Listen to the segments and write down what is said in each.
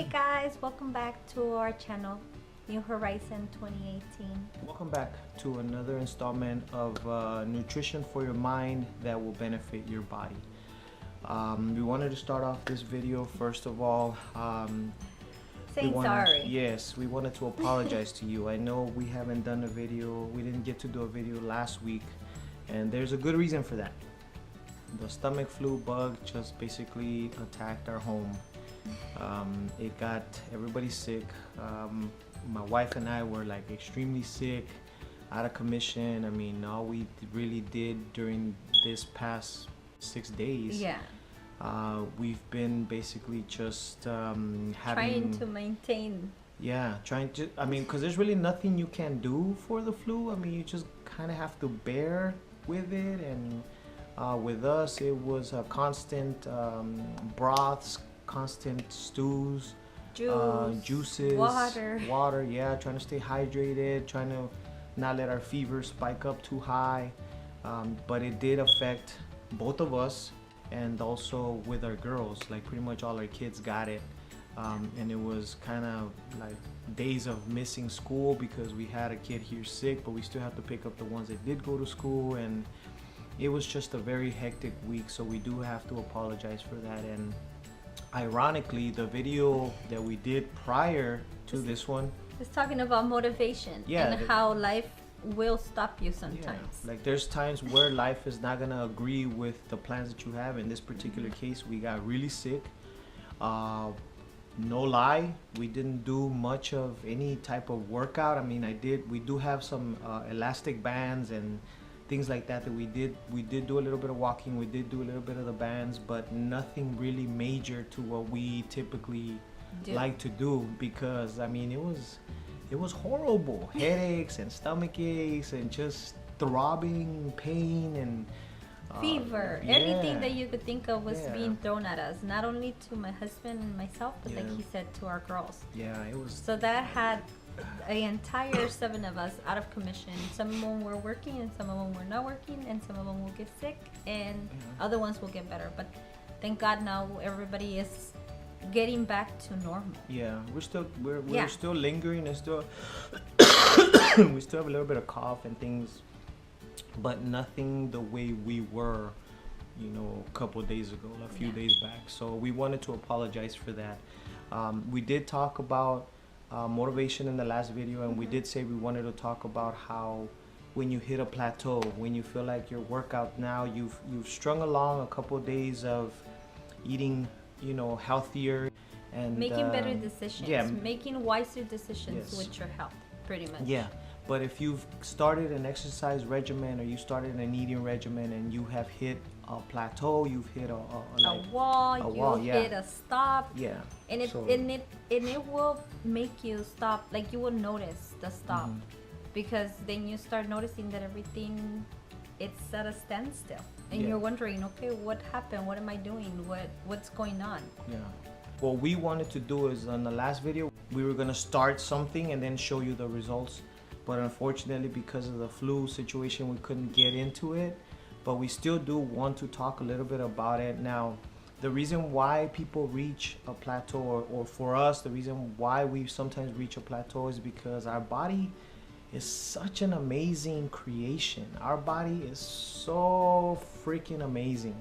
Hey guys, welcome back to our channel, New Horizon 2018. Welcome back to another installment of nutrition for your mind that will benefit your body. We wanted to start off this video first of all. Sorry. Yes, we wanted to apologize to you. I know we haven't done a video. We didn't get to do a video last week, and there's a good reason for that. The stomach flu bug just basically attacked our home. It got everybody sick. My wife and I were like extremely sick, out of commission. I mean, all we really did during this past 6 days, we've been basically just trying to maintain. I mean, because there's really nothing you can do for the flu. I mean, you just kind of have to bear with it. And with us, it was a constant broths, constant stews, juices, water, trying to stay hydrated, trying to not let our fever spike up too high. But it did affect both of us, and also with our girls. Like pretty much all our kids got it, and it was kind of like days of missing school because we had a kid here sick, but we still have to pick up the ones that did go to school, and it was just a very hectic week. So we do have to apologize for that. And ironically, the video that we did prior to this one is talking about motivation and how life will stop you sometimes. Like there's times where life is not gonna agree with the plans that you have. In this particular case, we got really sick. No lie, we didn't do much of any type of workout. I mean, we do have some elastic bands and things like that we did do a little bit of walking, we did do a little bit of the bands, but nothing really major to what we typically like to do, because I mean it was horrible. Headaches and stomach aches and just throbbing pain and fever, everything that you could think of was being thrown at us, not only to my husband and myself, but like he said, to our girls. It was, so that had the entire 7 of us out of commission. Some of them were working and some of them were not working, and some of them will get sick and other ones will get better. But thank God now everybody is getting back to normal. We're still lingering and still we still have a little bit of cough and things, but nothing the way we were, a couple of days ago, a few days back. So we wanted to apologize for that. We did talk about motivation in the last video, and we did say we wanted to talk about how when you hit a plateau, when you feel like your workout now, you've strung along a couple of days of eating healthier and making better decisions, making wiser decisions with your health, pretty much. But if you've started an exercise regimen or you started an eating regimen and you have hit a plateau, you've hit a wall, hit a stop, and it will make you stop. Like you will notice the stop, because then you start noticing that everything, it's at a standstill, and you're wondering, okay, what happened? What am I doing? What's going on? What we wanted to do is, on the last video, we were gonna start something and then show you the results, but unfortunately, because of the flu situation, we couldn't get into it. But we still do want to talk a little bit about it. Now, the reason why people reach a plateau, or for us, the reason why we sometimes reach a plateau, is because our body is such an amazing creation. Our body is so freaking amazing.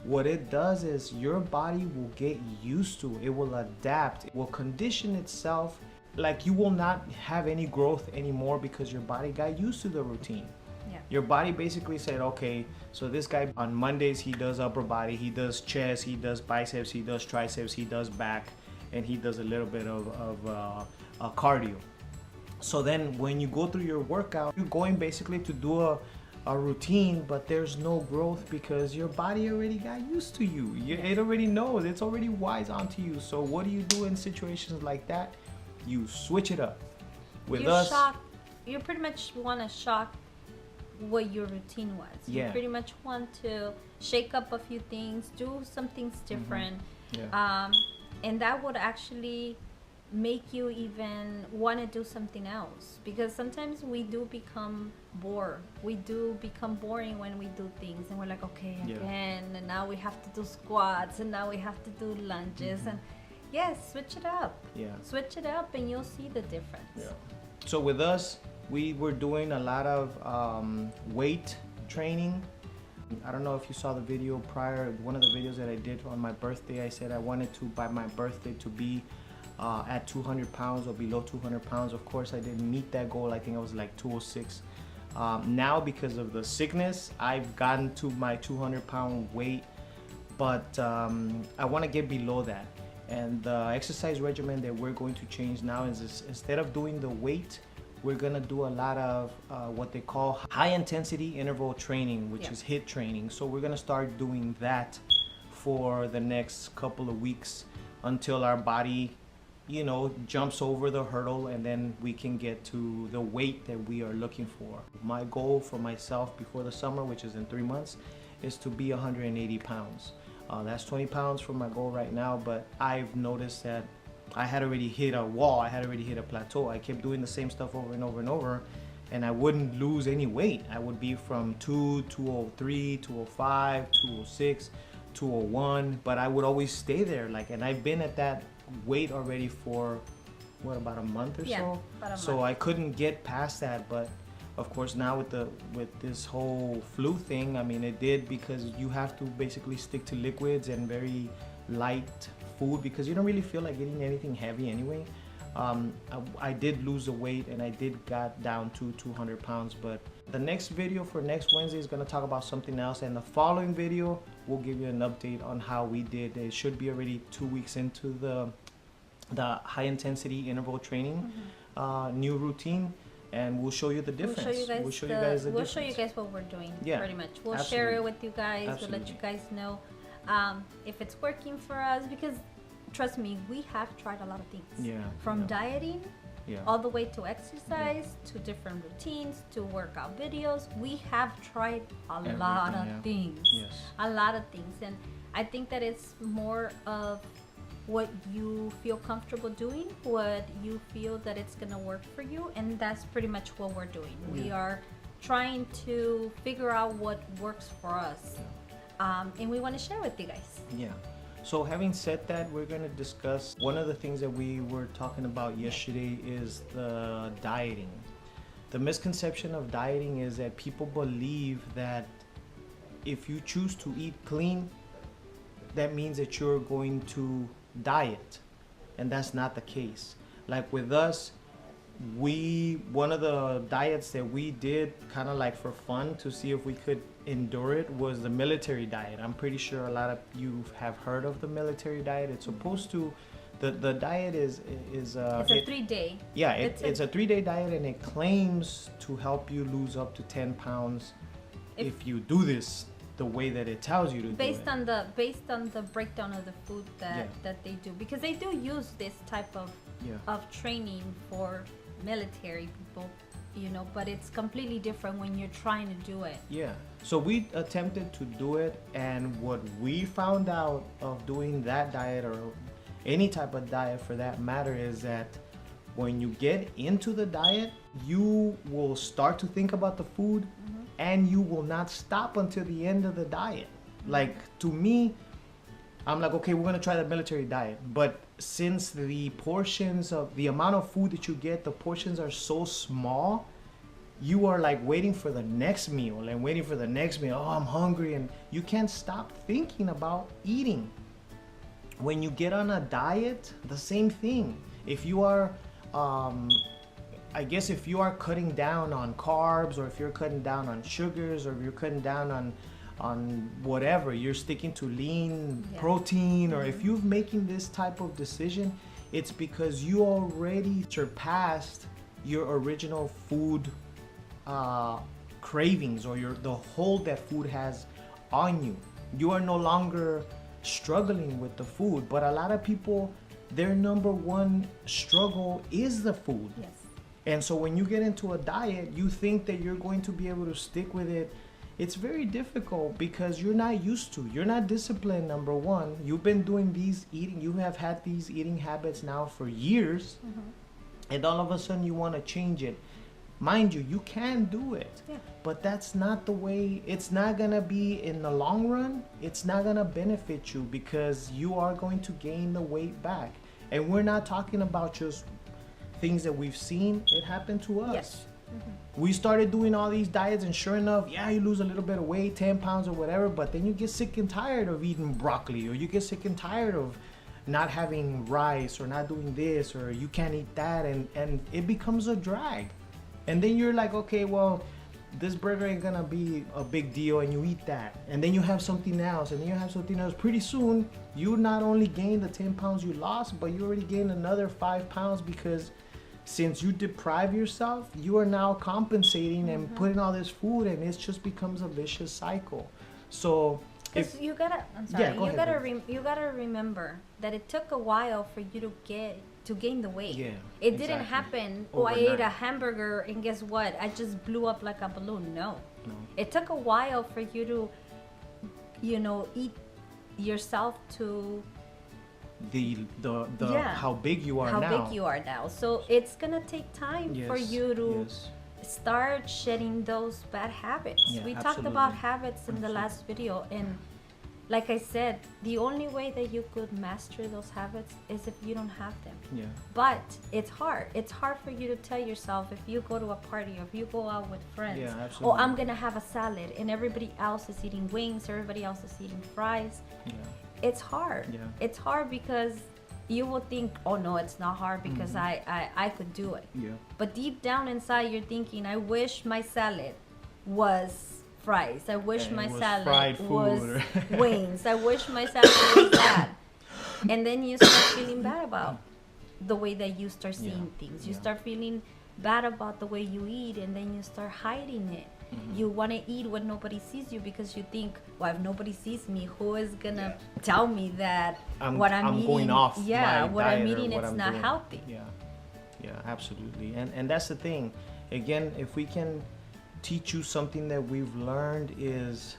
What it does is your body will get used to, it will adapt, it will condition itself. Like you will not have any growth anymore because your body got used to the routine. Your body basically said, okay, so this guy on Mondays, he does upper body, he does chest, he does biceps, he does triceps, he does back, and he does a little bit of cardio. So then when you go through your workout, you're going basically to do a routine, but there's no growth because your body already got used to you. It already knows, it's already wise onto you. So what do you do in situations like that? You switch it up. With us, you pretty much want to shock what your routine was. You pretty much want to shake up a few things, do some things different, and that would actually make you even want to do something else, because sometimes we do become bored. We do become boring when we do things, and we're like, okay, again, and now we have to do squats, and now we have to do lunges, and Yes, switch it up. Yeah. Switch it up and you'll see the difference. Yeah. So with us, we were doing a lot of weight training. I don't know if you saw the video prior, one of the videos that I did on my birthday. I said I wanted to, by my birthday, to be at 200 pounds or below 200 pounds. Of course, I didn't meet that goal. I think I was like 206. Now, because of the sickness, I've gotten to my 200-pound weight, but I want to get below that. And the exercise regimen that we're going to change now is instead of doing the weight, we're gonna do a lot of what they call high intensity interval training, which is HIIT training. So we're gonna start doing that for the next couple of weeks until our body, you know, jumps over the hurdle, and then we can get to the weight that we are looking for. My goal for myself before the summer, which is in 3 months, is to be 180 pounds. That's 20 pounds from my goal right now, but I've noticed that I had already hit a wall. I had already hit a plateau. I kept doing the same stuff over and over and over, and I wouldn't lose any weight. I would be from 203, 205, 206, 201, but I would always stay there. Like, and I've been at that weight already for what, about a month or so? About a month. I couldn't get past that, but of course now with this whole flu thing, I mean, it did, because you have to basically stick to liquids and very light food because you don't really feel like eating anything heavy anyway. I did lose the weight and I did got down to 200 pounds, but the next video for next Wednesday is going to talk about something else, and the following video will give you an update on how we did. It should be already 2 weeks into the high intensity interval training new routine, and we'll show you the difference. We'll show you guys what we're doing. Pretty much. We'll share it with you guys. We'll let you guys know if it's working for us, because trust me, we have tried a lot of things. From dieting all the way to exercise to different routines to workout videos. We have tried a lot of things. A lot of things. And I think that it's more of what you feel comfortable doing, what you feel that it's gonna work for you, and that's pretty much what we're doing. We are trying to figure out what works for us, and we want to share with you guys. So having said that, we're going to discuss one of the things that we were talking about yesterday is the dieting. The misconception of dieting is that people believe that if you choose to eat clean, that means that you're going to diet, and that's not the case. Like with us, one of the diets that we did kind of like for fun to see if we could endure it was the military diet. I'm pretty sure a lot of you have heard of the military diet. It's supposed to, the diet is it's a 3-day. It's a 3-day diet, and it claims to help you lose up to 10 pounds if you do this the way that it tells you to do it. Based on the breakdown of the food that they do, because they do use this type of training for military people, you know, but it's completely different when you're trying to do it. So we attempted to do it, and what we found out of doing that diet, or any type of diet for that matter, is that when you get into the diet, you will start to think about the food, and you will not stop until the end of the diet. Like, to me, I'm like, okay, we're gonna try the military diet, but since the portions of the amount of food that you get, the portions are so small, you are like waiting for the next meal and waiting for the next meal. Oh, I'm hungry, and you can't stop thinking about eating. When you get on a diet, the same thing. If you are I guess if you are cutting down on carbs, or if you're cutting down on sugars, or if you're cutting down on whatever, you're sticking to lean protein, or if you're making this type of decision, it's because you already surpassed your original food cravings, or the hold that food has on you. You are no longer struggling with the food, but a lot of people, their number one struggle is the food. And so when you get into a diet, you think that you're going to be able to stick with it. It's very difficult because you're not used to, you're not disciplined, number one. You've been doing you have had these eating habits now for years, and all of a sudden you want to change it. Mind you, you can do it, but that's not the way. It's not going to be, in the long run, it's not going to benefit you, because you are going to gain the weight back. And we're not talking about just things that we've seen. It happened to us. Yes. We started doing all these diets, and sure enough, yeah, you lose a little bit of weight, 10 pounds or whatever, but then you get sick and tired of eating broccoli, or you get sick and tired of not having rice, or not doing this, or you can't eat that, and it becomes a drag. And then you're like, okay, well, this burger ain't gonna be a big deal, and you eat that, and then you have something else, and then you have something else. Pretty soon, you not only gain the 10 pounds you lost, but you already gained another 5 pounds, because since you deprive yourself, you are now compensating and putting all this food, and it just becomes a vicious cycle. So if you gotta, I'm sorry, yeah, you gotta remember that it took a while for you to gain the weight. Yeah, it didn't happen. Overnight. Oh, I ate a hamburger and guess what? I just blew up like a balloon. No. It took a while for you to, eat yourself to the how big you are now. How big you are now. So it's gonna take time for you to start shedding those bad habits. We talked about habits in the last video, and like I said, the only way that you could master those habits is if you don't have them. Yeah. But it's hard. It's hard for you to tell yourself, if you go to a party or if you go out with friends, oh, I'm gonna have a salad, and everybody else is eating wings, everybody else is eating fries. Yeah. It's hard. Yeah. It's hard because you will think, oh no, it's not hard because I could do it. Yeah. But deep down inside, you're thinking, I wish my salad was fries. I wish my salad was wings. I wish my salad was that. And then you start feeling bad about the way that you start seeing things. You start feeling bad about the way you eat, and then you start hiding it. You want to eat when nobody sees you because you think, well, if nobody sees me, who is gonna tell me that what I'm eating? Going off what I'm eating, it's not healthy. Yeah, absolutely. And that's the thing. Again, if we can teach you something that we've learned, is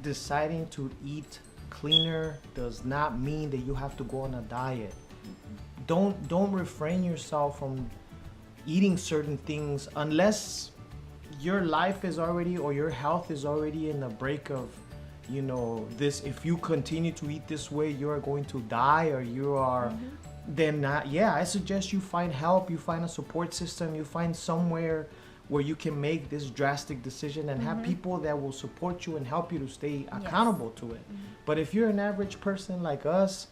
deciding to eat cleaner does not mean that you have to go on a diet. Don't refrain yourself from eating certain things unless your life is already, or your health is already in the break of, this. If you continue to eat this way, you are going to die, or you are then I suggest you find help, you find a support system, you find somewhere where you can make this drastic decision and have people that will support you and help you to stay accountable to it. But if you're an average person like us,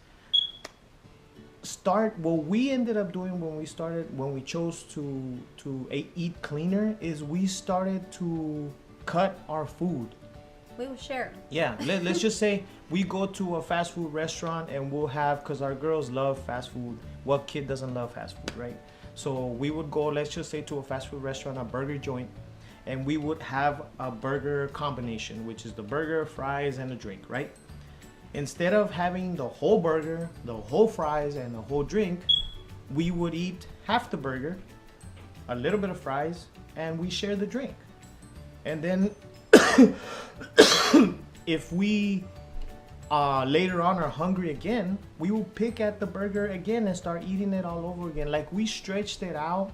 what we ended up doing when we chose to eat cleaner, is we started to cut our food. We will share. Yeah, let's just say we go to a fast food restaurant, and we'll have, because our girls love fast food. What kid doesn't love fast food, right? So we would go, let's just say, to a fast food restaurant, a burger joint, and we would have a burger combination, which is the burger, fries, and a drink, right? Instead of having the whole burger, the whole fries, and the whole drink, we would eat half the burger, a little bit of fries, and we share the drink. And then if we later on are hungry again, we will pick at the burger again and start eating it all over again. Like, we stretched it out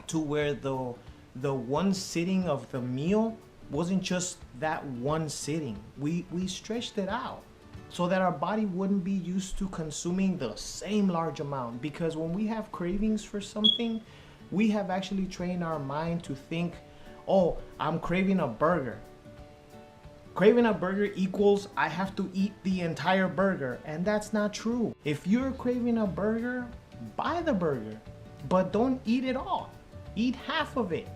to where the one sitting of the meal wasn't just that one sitting. We stretched it out so that our body wouldn't be used to consuming the same large amount. Because when we have cravings for something, we have actually trained our mind to think, oh, I'm craving a burger. Craving a burger equals I have to eat the entire burger, and that's not true. If you're craving a burger, buy the burger, but don't eat it all. Eat half of it.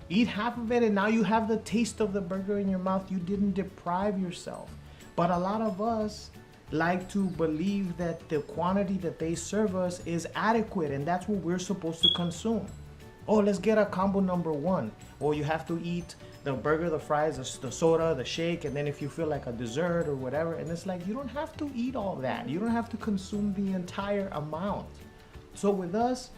Eat half of it, and now you have the taste of the burger in your mouth. You didn't deprive yourself. But a lot of us like to believe that the quantity that they serve us is adequate, and that's what we're supposed to consume. Oh, let's get a combo number 1. Or you have to eat the burger, the fries, the soda, the shake, and then if you feel like a dessert or whatever. And it's like, you don't have to eat all that. You don't have to consume the entire amount. So with us,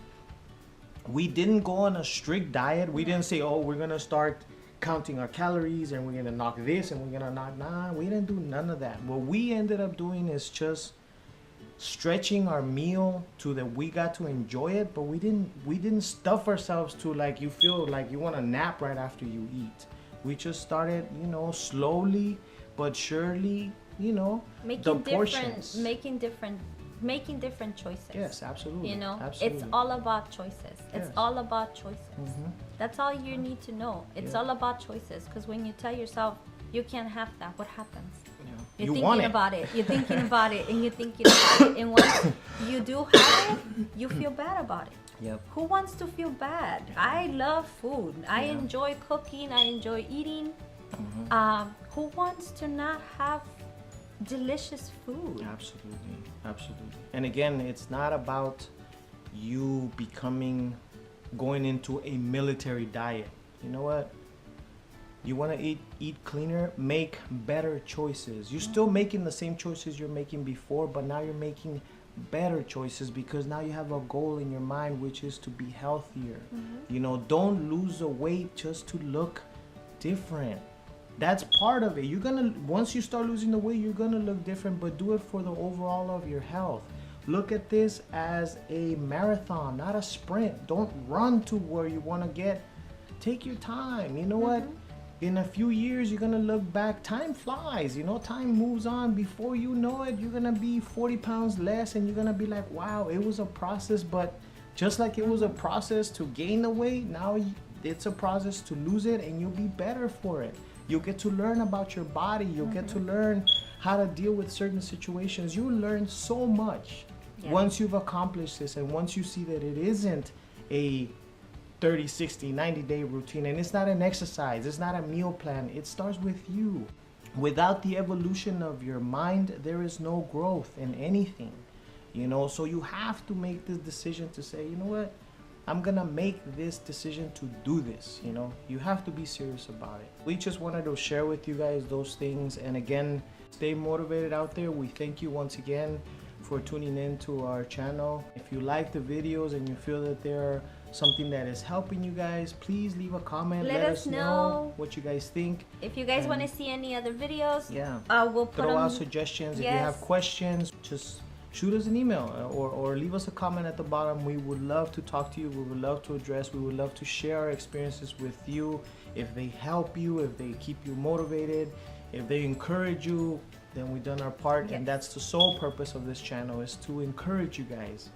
we didn't go on a strict diet. We didn't say, oh, we're going to start counting our calories and we're going to knock this and we're going to knock. Nah, we didn't do none of that. What we ended up doing is just stretching our meal to that we got to enjoy it, but we didn't stuff ourselves to like you feel like you want to nap right after you eat. We just started, slowly but surely, making different making different choices. Yes, absolutely. You know, absolutely. it's all about choices. It's Yes. all about choices. That's all you need to know. It's all about choices. Because when you tell yourself you can't have that, what happens? You're thinking about it. You're thinking about it, and you're thinking about it. And once you do have it, you feel bad about it. Yep. Who wants to feel bad? I love food. I enjoy cooking. I enjoy eating. Who wants to not have delicious food? Absolutely, absolutely. And again, it's not about you going into a military diet. You know what? You want to eat cleaner, make better choices. You're still making the same choices you're making before, but now you're making better choices because now you have a goal in your mind, which is to be healthier. You know, don't lose the weight just to look different. That's part of it. Once you start losing the weight, you're gonna look different, but do it for the overall of your health. Look at this as a marathon, not a sprint. Don't run to where you want to get. Take your time. You know what? In a few years, you're gonna look back. Time flies, you know, time moves on. Before you know it, you're gonna be 40 pounds less, and you're gonna be like, wow, it was a process. But just like it was a process to gain the weight, now it's a process to lose it, and you'll be better for it. You'll get to learn about your body. You'll get to learn how to deal with certain situations. You'll learn so much once you've accomplished this, and once you see that it isn't a 30, 60, 90-day routine, and it's not an exercise, it's not a meal plan. It starts with you. Without the evolution of your mind, there is no growth in anything, you know. So you have to make this decision to say, you know what, I'm gonna make this decision to do this. You know, you have to be serious about it. We just wanted to share with you guys those things, and again, stay motivated out there. We thank you once again for tuning in to our channel. If you like the videos and you feel that they're something that is helping you guys, please leave a comment. Let us know what you guys think. If you guys want to see any other videos, we'll put throw out suggestions. If you have questions, just shoot us an email or leave us a comment at the bottom. We would love to talk to you. We would love to address. We would love to share our experiences with you. If they help you, if they keep you motivated, if they encourage you, then we've done our part. And that's the sole purpose of this channel, is to encourage you guys.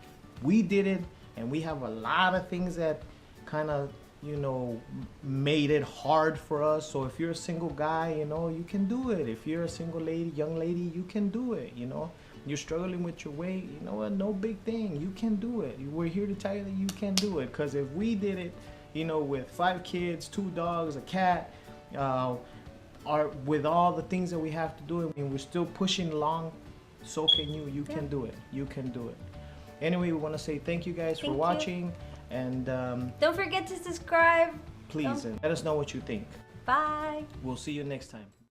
We did it, and we have a lot of things that kind of, you know, made it hard for us. So if you're a single guy, you know, you can do it. If you're a single lady, young lady, you can do it. You know, you're struggling with your weight, you know what, no big thing. You can do it. We're here to tell you that you can do it. Because if we did it, you know, with 5 kids, 2 dogs, a cat, with all the things that we have to do, and we're still pushing along, so can you. You can do it. You can do it. Anyway, we want to say thank you guys for watching, and don't forget to subscribe. Please, and let us know what you think. Bye. We'll see you next time.